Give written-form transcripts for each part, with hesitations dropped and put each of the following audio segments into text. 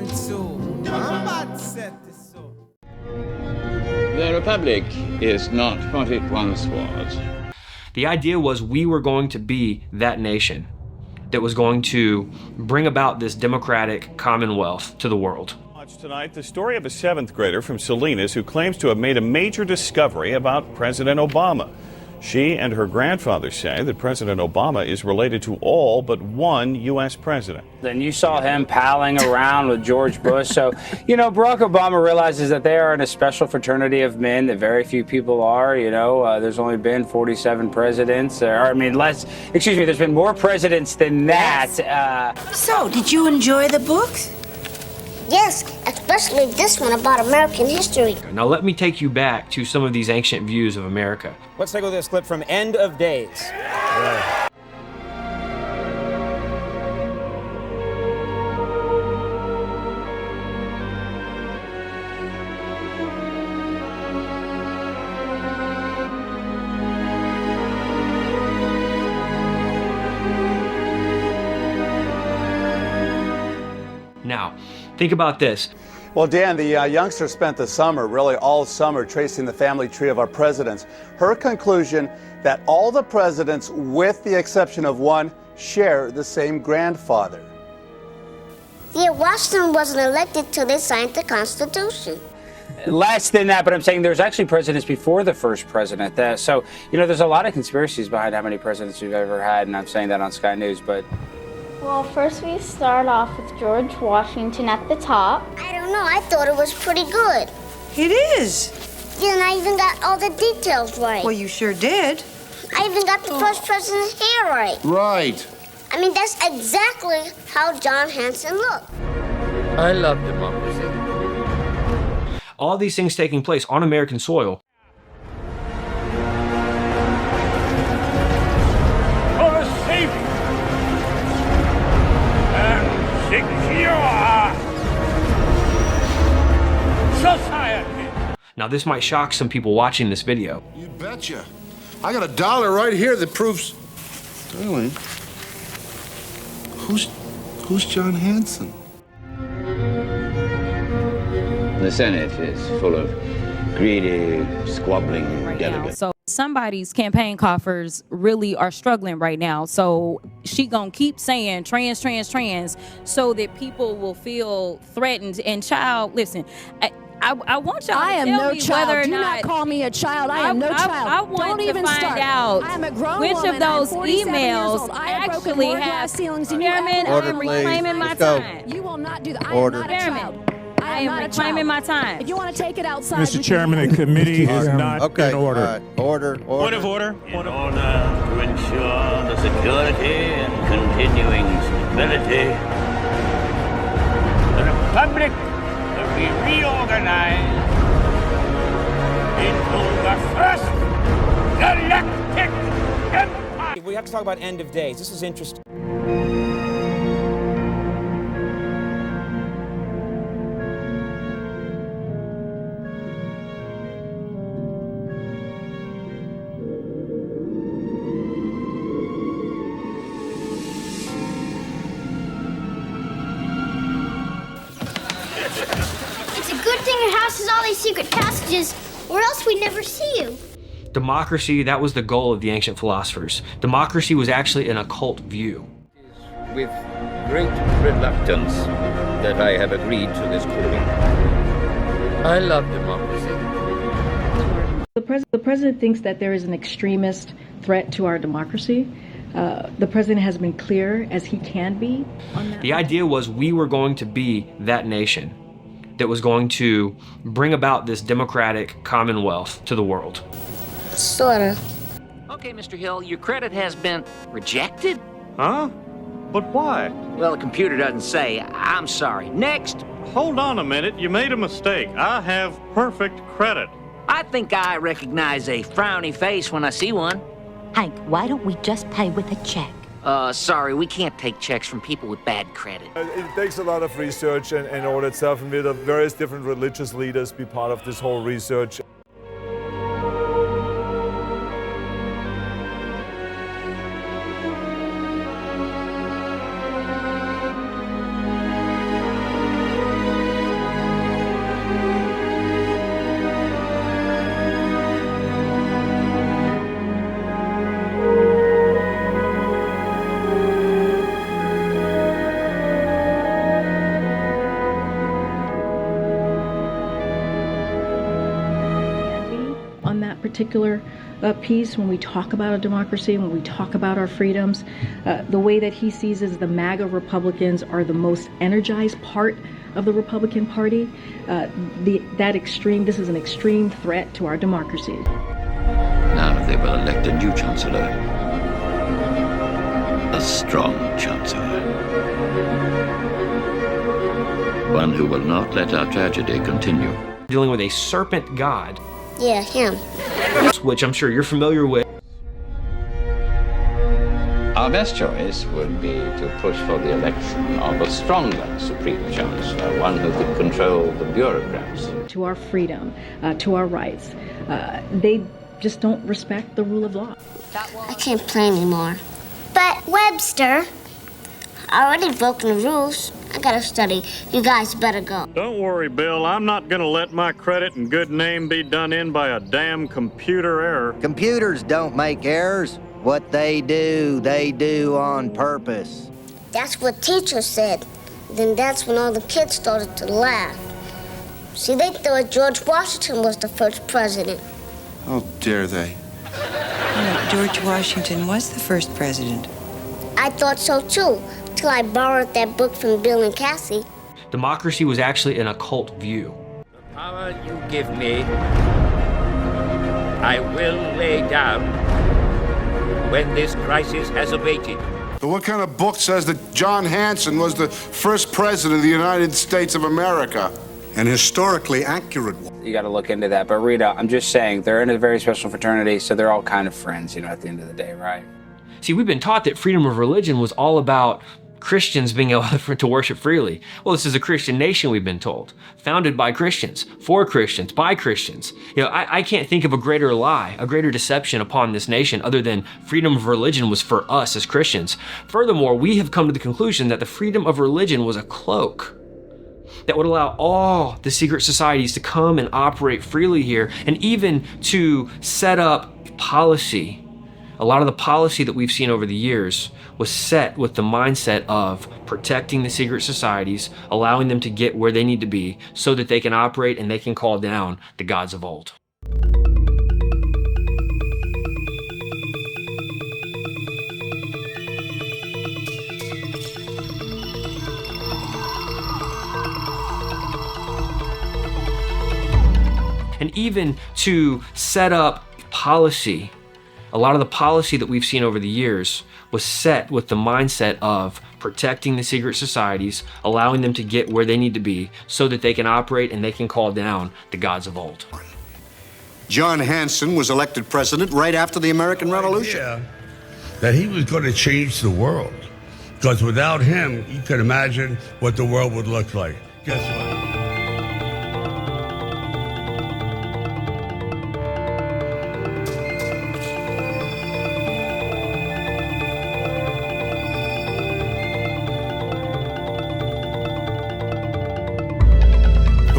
one, two. Bad set this so. The Republic is not what it once was. The idea was we were going to be that nation that was going to bring about this democratic commonwealth to the world. Tonight, the story of a 7th grader from Salinas who claims to have made a major discovery about President Obama. She and her grandfather say that President Obama is related to all but one U.S. president. Then you saw him palling around with George Bush. So, Barack Obama realizes that they are in a special fraternity of men that very few people are. There's only been 47 presidents. There's been more presidents than that. Yes. So, did you enjoy the books? Yes, especially this one about American history. Now let me take you back to some of these ancient views of America. Let's take a look at this clip from End of Days. Right. Now, think about this. Well, Dan, the youngster spent the summer, really all summer, tracing the family tree of our presidents. Her conclusion that all the presidents, with the exception of one, share the same grandfather. Yeah, Washington wasn't elected till they signed the Constitution. Less than that, but I'm saying there's actually presidents before the first president. There's a lot of conspiracies behind how many presidents we've ever had, and I'm saying that on Sky News, but... Well, first we start off with George Washington at the top. I don't know, I thought it was pretty good. It is. Yeah, and I even got all the details right. Well, you sure did. I even got the first president's hair right. Right. I mean, that's exactly how John Hanson looked. I love democracy. All these things taking place on American soil. For a safe and secure society. Now this might shock some people watching this video. You betcha. I got $1 right here that proves... Darling, who's John Hanson? The Senate is full of greedy, squabbling delegates. So somebody's campaign coffers really are struggling right now. So she gonna keep saying trans, so that people will feel threatened. And child, listen, I want y'all to tell me whether or Do not... not call me a child. I am no child. I want Don't even to find start. out I am a grown which woman. of those I'm 47 years emails old. I have broken actually more have... glass ceilings than you Chairman, ever I will. am reclaiming my time. You will not do that. Order. I am not a child. I am reclaiming my time. If you want to take it outside... Mr. Chairman, the committee is not in order. Point of order. In order to ensure the security and continuing stability, the Republic will be reorganized into the first galactic empire. We have to talk about End of Days. This is interesting. It's a good thing your house has all these secret passages, or else we'd never see you. Democracy, that was the goal of the ancient philosophers. Democracy was actually an occult view. With great reluctance that I have agreed to this calling. I love democracy. The president thinks that there is an extremist threat to our democracy. The president has been clear as he can be on that. The idea was we were going to be that nation that was going to bring about this democratic commonwealth to the world. Sorta. Okay, Mr. Hill, your credit has been rejected? Huh? But why? Well, the computer doesn't say. I'm sorry. Next. Hold on a minute. You made a mistake. I have perfect credit. I think I recognize a frowny face when I see one. Hank, why don't we just pay with a check? Sorry, we can't take checks from people with bad credit. It takes a lot of research and all that stuff, and we have various different religious leaders be part of this whole research. particular piece when we talk about a democracy, when we talk about our freedoms. The way that he sees is the MAGA Republicans are the most energized part of the Republican Party. This is an extreme threat to our democracy. Now they will elect a new chancellor. A strong chancellor. One who will not let our tragedy continue. Dealing with a serpent god. Yeah, him. Which I'm sure you're familiar with. Our best choice would be to push for the election of a stronger Supreme Chancellor, one who could control the bureaucrats. To our freedom, to our rights. They just don't respect the rule of law. I can't play anymore. But Webster, I already broken the rules. I gotta study. You guys better go. Don't worry, Bill. I'm not gonna let my credit and good name be done in by a damn computer error. Computers don't make errors. What they do on purpose. That's what teacher said. Then that's when all the kids started to laugh. See, they thought George Washington was the first president. How dare they? George Washington was the first president. I thought so too, till I borrowed that book from Bill and Cassie. Democracy was actually an occult view. The power you give me, I will lay down when this crisis has abated. But what kind of book says that John Hanson was the first president of the United States of America? An historically accurate one. You got to look into that. But Rita, I'm just saying, they're in a very special fraternity, so they're all kind of friends, at the end of the day, right? See, we've been taught that freedom of religion was all about Christians being able to worship freely. Well, this is a Christian nation, we've been told. Founded by Christians, for Christians, by Christians. I can't think of a greater lie, a greater deception upon this nation other than freedom of religion was for us as Christians. Furthermore, we have come to the conclusion that the freedom of religion was a cloak that would allow all the secret societies to come and operate freely here, and even to set up policy. A lot of the policy that we've seen over the years was set with the mindset of protecting the secret societies, allowing them to get where they need to be so that they can operate and they can call down the gods of old. And even to set up policy. A lot of the policy that we've seen over the years was set with the mindset of protecting the secret societies, allowing them to get where they need to be so that they can operate and they can call down the gods of old. John Hanson was elected president right after the American Revolution. Yeah, that he was going to change the world. Because without him, you can imagine what the world would look like. Guess what?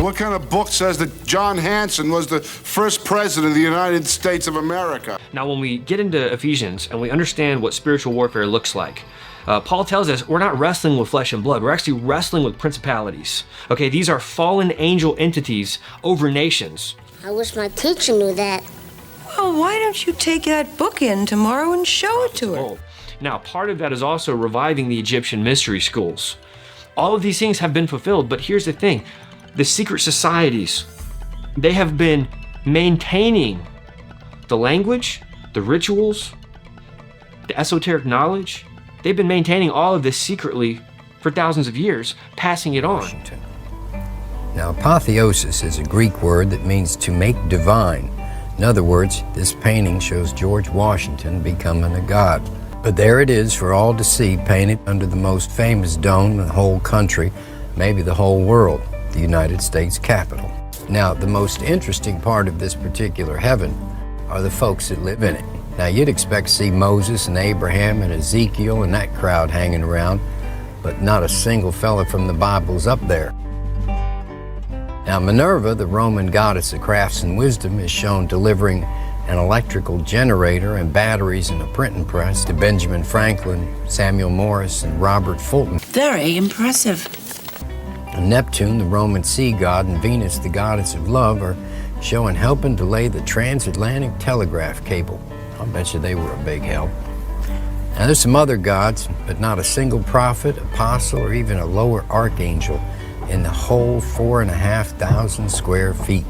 What kind of book says that John Hanson was the first president of the United States of America? Now, when we get into Ephesians and we understand what spiritual warfare looks like, Paul tells us we're not wrestling with flesh and blood. We're actually wrestling with principalities. Okay, these are fallen angel entities over nations. I wish my teacher knew that. Well, why don't you take that book in tomorrow and show it to her? Now, part of that is also reviving the Egyptian mystery schools. All of these things have been fulfilled, but here's the thing. The secret societies, they have been maintaining the language, the rituals, the esoteric knowledge. They've been maintaining all of this secretly for thousands of years, passing it on. Now, apotheosis is a Greek word that means to make divine. In other words, this painting shows George Washington becoming a god. But there it is for all to see, painted under the most famous dome in the whole country, maybe the whole world. The United States Capitol. Now, the most interesting part of this particular heaven are the folks that live in it. Now, you'd expect to see Moses and Abraham and Ezekiel and that crowd hanging around, but not a single fella from the Bible's up there. Now, Minerva, the Roman goddess of crafts and wisdom, is shown delivering an electrical generator and batteries and a printing press to Benjamin Franklin, Samuel Morse, and Robert Fulton. Very impressive. Neptune, the Roman sea god, and Venus, the goddess of love, are showing helping to lay the transatlantic telegraph cable. I'll bet you they were a big help. Now there's some other gods, but not a single prophet, apostle, or even a lower archangel in the whole 4,500 square feet.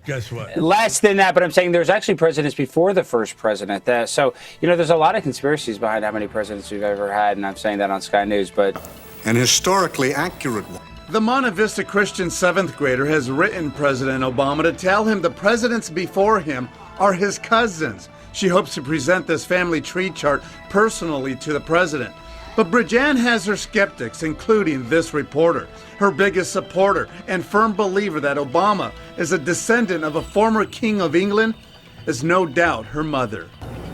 Guess what? Less than that, but I'm saying there's actually presidents before the first president. So, there's a lot of conspiracies behind how many presidents we've ever had, and I'm saying that on Sky News, but... An historically accurate one. The Monte Vista Christian 7th grader has written President Obama to tell him the presidents before him are his cousins. She hopes to present this family tree chart personally to the president. But Bridjan has her skeptics, including this reporter. Her biggest supporter and firm believer that Obama is a descendant of a former king of England is no doubt her mother.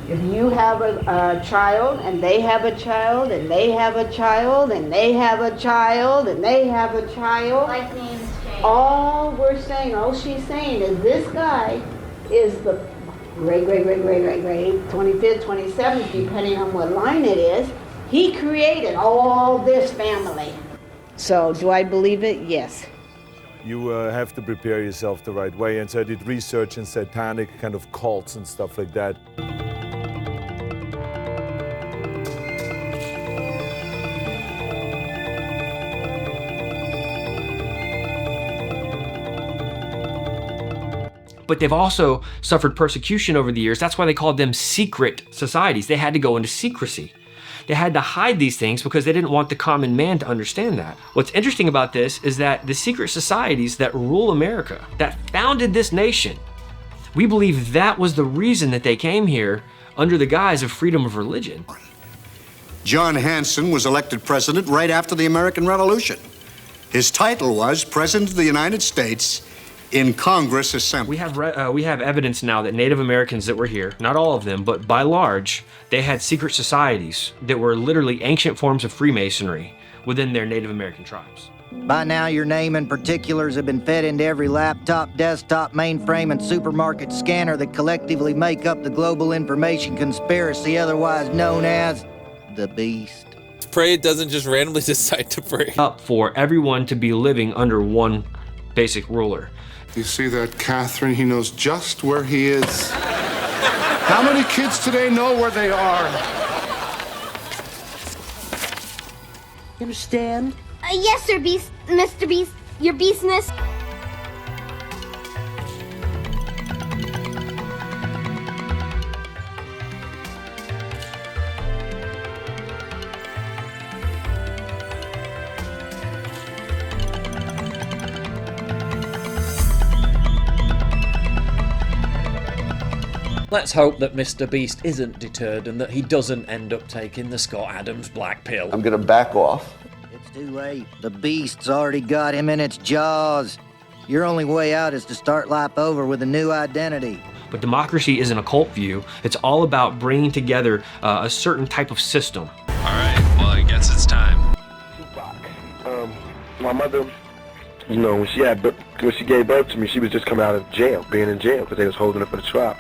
If you have a child, and they have a child, and they have a child, and they have a child, and they have a child, Like names change. all she's saying is this guy is the great, 25th, 27th, depending on what line it is. He created all this family. So do I believe it? Yes. You have to prepare yourself the right way. And so I did research in satanic kind of cults and stuff like that. But they've also suffered persecution over the years. That's why they called them secret societies. They had to go into secrecy. They had to hide these things because they didn't want the common man to understand that. What's interesting about this is that the secret societies that rule America, that founded this nation, we believe that was the reason that they came here under the guise of freedom of religion. John Hanson was elected president right after the American Revolution. His title was President of the United States in Congress Assembly. We have evidence now that Native Americans that were here, not all of them, but by large, they had secret societies that were literally ancient forms of Freemasonry within their Native American tribes. By now, your name and particulars have been fed into every laptop, desktop, mainframe, and supermarket scanner that collectively make up the global information conspiracy, otherwise known as the Beast. Pray it doesn't just randomly decide to pray. Up for everyone to be living under one basic ruler. You see that, Catherine? He knows just where he is. How many kids today know where they are? You understand? Yes, sir, Beast. Mr. Beast. Your beastness. Let's hope that Mr. Beast isn't deterred and that he doesn't end up taking the Scott Adams black pill. I'm gonna back off. It's too late. The Beast's already got him in its jaws. Your only way out is to start life over with a new identity. But democracy is an occult view. It's all about bringing together a certain type of system. All right, well, I guess it's time. My mother, when she gave birth to me, she was just coming out of jail, being in jail, because they was holding her for the trial.